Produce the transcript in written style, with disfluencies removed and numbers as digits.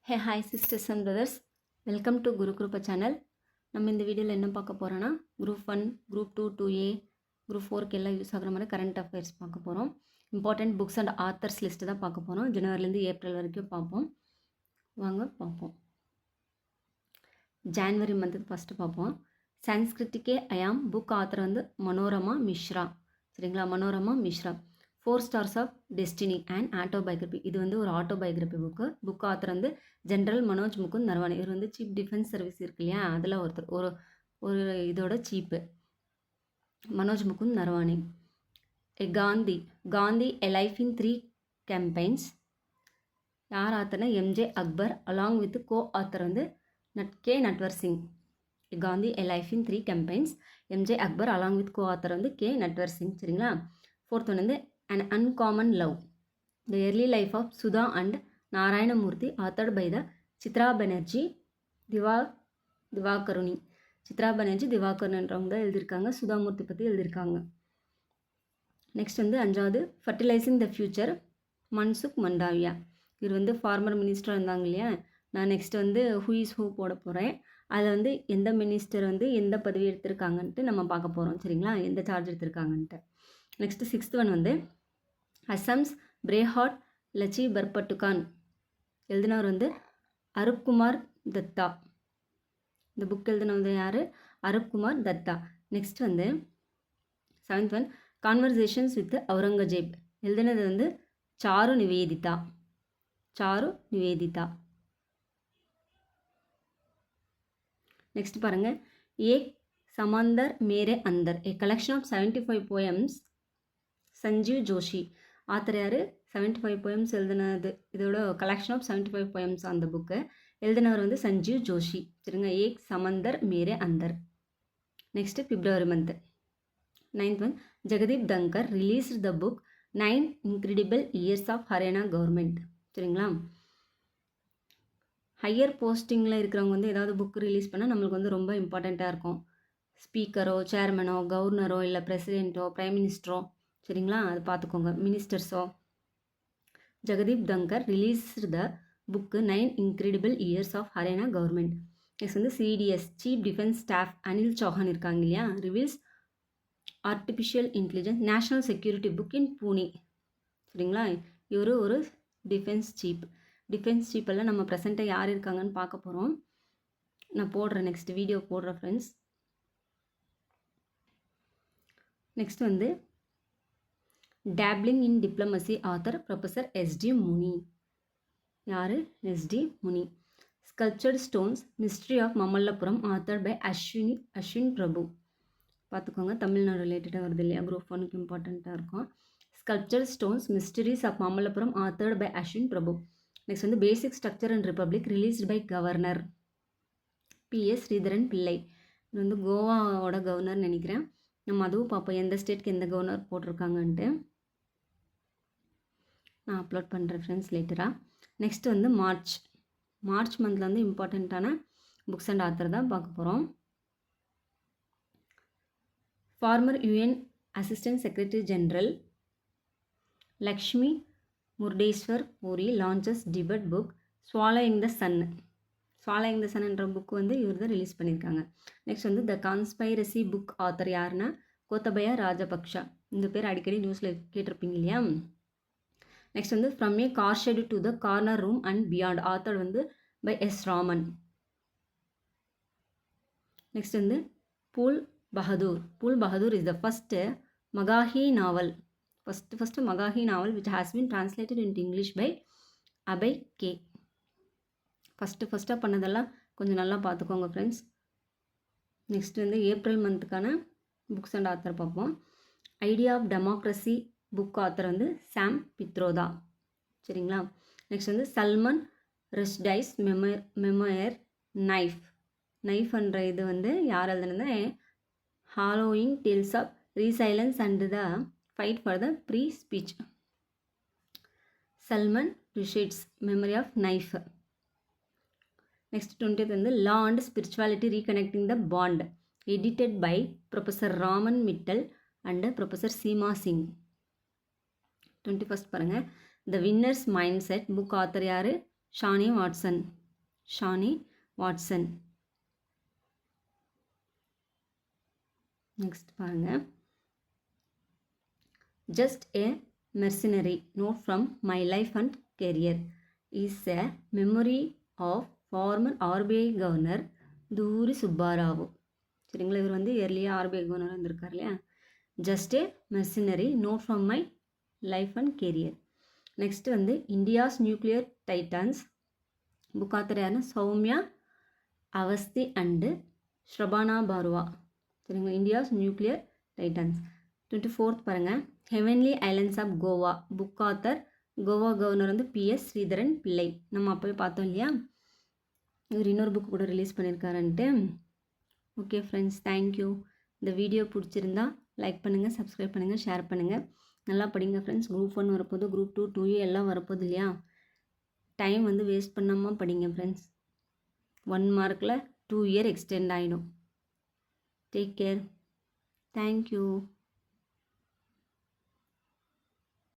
Hey hi sisters and brothers, welcome to Guru Kirupa channel. நம்ம இந்த வீடியோவில் என்ன பார்க்க போகிறோன்னா, குரூப் 1, குரூப் 2, 2A, குரூப் 4க்கு எல்லாம் யூஸ் ஆகிற மாதிரி கரண்ட் அஃபேர்ஸ் பார்க்க போகிறோம். Important books and authors list தான் பார்க்க போகிறோம். ஜனவரிலேருந்து ஏப்ரல் வரைக்கும் பார்ப்போம். வாங்க பார்ப்போம். ஜான்வரி மந்த்து ஃபஸ்ட்டு பார்ப்போம். சான்ஸ்கிரிட்டிக்கே ஐயாம் புக் ஆத்தர் வந்து மனோரமா மிஸ்ரா. சரிங்களா, Manorama Mishra. 4 Stars of Destiny and autobiography. இது வந்து ஒரு ஆட்டோபயோகிராபி புக் ஆத்தர் வந்து ஜென்ரல் மனோஜ் முகுந்த் நரவானே. இவர் வந்து சீஃப் டிஃபென்ஸ் சர்வீஸ் இருக்கு இல்லையா, அதில் ஒருத்தர், ஒரு இதோட சீப்பு Manoj Mukund Naravane. Gandhi a life in 3 campaigns. யார் ஆத்தர்னா MJ Akbar along with co author வந்து K Natwar Singh. Gandhi a life in 3 campaigns, MJ Akbar along with co author வந்து கே நட்வர் சிங். சரிங்களா. 4th ஒன் வந்து An Uncommon Love, The Early Life of Sudha and Narayanamurthy, authored by the Chitra Banerjee Divakaruni. Chitra Banerjee திவாகருன்றவங்க தான் எழுதியிருக்காங்க. சுதாமூர்த்தி பற்றி எழுதியிருக்காங்க. Next வந்து 5வது fertilising the future, Mansukh Mandaviya. இவர் வந்து ஃபார்மர் மினிஸ்டர் இருந்தாங்க இல்லையா. நான் நெக்ஸ்ட் வந்து ஹூ இஸ் ஹூ போட போகிறேன். அதில் வந்து எந்த மினிஸ்டர் வந்து எந்த பதவி எடுத்திருக்காங்கன்ட்டு நம்ம பார்க்க போகிறோம். சரிங்களா, எந்த சார்ஜ் எடுத்திருக்காங்கன்ட்டு. நெக்ஸ்ட்டு 6th ஒன் வந்து அசம்ஸ் பிரேஹாட் லச்சி பர்பட்டுகான். எழுதினவர் வந்து அருப்குமார் தத்தா. இந்த புக் எழுதினவர் யார்? அருப்குமார் தத்தா. நெக்ஸ்ட் வந்து 7th one conversations with Aurangzeb. எழுதினது வந்து சாரு நிவேதிதா. நெக்ஸ்ட் பாருங்கள், ஏக் Samandar Mere Andar, a collection of 75 poems, Sanjeev Joshi. Author யார்? 75 poems எழுதினது. இதோட கலெக்ஷன் ஆஃப் 75 poems அந்த புக்கு எழுதினவர் வந்து சஞ்சீவ் ஜோஷி. சரிங்க, Ek Samandar Mere Andar. Next February month 9th on Jagdeep Dhankhar released the book 9 incredible years of Haryana government. சரிங்களா, ஹையர் போஸ்டிங்கில் இருக்கிறவங்க வந்து ஏதாவது புக் ரிலீஸ் பண்ணால் நம்மளுக்கு வந்து ரொம்ப இம்பார்ட்டண்ட்டாக இருக்கும். ஸ்பீக்கரோ, சேர்மனோ, கவர்னரோ, இல்லை பிரசிடெண்ட்டோ, பிரைம் மினிஸ்டரோ. சரிங்களா, அது பார்த்துக்கோங்க. மினிஸ்டர்ஸோ. Jagdeep Dhankhar released the book 9 incredible years of Haryana government. Next வந்து CDS chief defence staff Anil Chauhan இருக்காங்க இல்லையா, reveals artificial intelligence national security book in Pune. சரிங்களா, இவர் ஒரு டிஃபென்ஸ் சீப் எல்லாம் நம்ம ப்ரெசண்ட்டாக யார் இருக்காங்கன்னு பார்க்க போகிறோம். நான் போடுறேன், நெக்ஸ்ட் வீடியோ போடுறேன் ஃப்ரெண்ட்ஸ். நெக்ஸ்ட் வந்து dabbling in diplomacy author professor SD Muni. யார்? SD Muni. Sculpted stones mystery of Mamallapuram author by Ashwin Prabhu. பார்த்துக்கோங்க, தமிழ்நாடு ரிலேட்டடாக வருது இல்லையா, குரூப் 1க்கு இம்பார்ட்டண்ட்டாக இருக்கும். Sculpted stones mysteries of Mamallapuram authored by Ashwin Prabhu. Next வந்து basic structure and republic released by governor PS Sreedharan Pillai. இது வந்து கோவாவோட கவர்னர் நினைக்கிறேன். நம்ம அதுவும் பார்ப்போம், எந்த ஸ்டேட்க்கு எந்த கவர்னர் போட்டிருக்காங்கன்ட்டு நான் அப்லோட் பண்ணுறேன் ஃப்ரெண்ட்ஸ் லேட்டராக. நெக்ஸ்ட் வந்து மார்ச் மந்தில் வந்து இம்பார்ட்டண்ட்டான புக்ஸ் அண்ட் ஆத்தர் தான் பார்க்க போகிறோம். Former UN assistant secretary general Lakshmi Murdeshwar Puri launches debut book swallowing the sun book வந்து இவர் தான் ரிலீஸ் பண்ணியிருக்காங்க. நெக்ஸ்ட் வந்து த கான்ஸ்பைரசி புக் ஆத்தர் யாருன்னா கோத்தபயா ராஜபக்ஷா. இந்த பேர் அடிக்கடி நியூஸில் கேட்டிருப்பீங்க இல்லையா. நெக்ஸ்ட் வந்து from a car shed to the corner room and beyond author வந்து பை எஸ் ராமன். நெக்ஸ்ட் வந்து Phool Bahadur is the first Magahi novel. First Magahi novel which has been translated into English by Abhay K. ஃபஸ்ட்டாக பண்ணதெல்லாம் கொஞ்சம் நல்லா பார்த்துக்கோங்க ஃப்ரெண்ட்ஸ். நெக்ஸ்ட் வந்து April மந்த்துக்கான books and author பார்ப்போம். Idea of democracy book author வந்து சாம் பித்ரோதா. சரிங்களா. நெக்ஸ்ட் வந்து சல்மான் ரஷ்டைஸ் மெமோயர் நைஃப்ன்ற இது வந்து யார் எழுதுனது? Hollowing tales of resilience and the fight for the free speech. Salman Rushdie's memory of knife. Next 20th வந்து law and spirituality reconnecting the bond edited by professor Raman Mittal and professor Seema Singh. 21st பாருங்கள், the winners mind set book author யார்? Shane Watson. Shane Watson. Next பாருங்கள். Just a mercenary note from my life and career is a memory of former RBI governor தூரி சுப்பாராவ். சரிங்களா, இவர் வந்து இயர்லியாக RBI governor வந்திருக்கார் இல்லையா. Just a mercenary note from my life and career. Next வந்து India's nuclear titans. Book author யாருன்னா Soumya Awasthi and Srabana Barua. சரிங்களா, India's nuclear titans. 24th பாருங்கள். Heavenly islands of Goa. Book author Goa governor வந்து PS ஸ்ரீதரன் பிள்ளை. நம்ம அப்போவே பார்த்தோம் இல்லையா. இவர் இன்னொரு புக் கூட ரிலீஸ் பண்ணியிருக்காருன்ட்டு. Okay friends, thank you. இந்த வீடியோ பிடிச்சிருந்தா லைக் பண்ணுங்கள், சப்ஸ்கிரைப் பண்ணுங்கள், ஷேர் பண்ணுங்கள். நல்லா படிங்க ஃப்ரெண்ட்ஸ். குரூப் 1 வரப்போது, குரூப் 2, 2A எல்லாம் வரப்போகுது இல்லையா. டைம் வந்து வேஸ்ட் பண்ணாமல் படிங்க ஃப்ரெண்ட்ஸ். 1 மார்க்கில் 2 இயர் எக்ஸ்டெண்ட் ஆகிடும். Take care. தேங்க்யூ.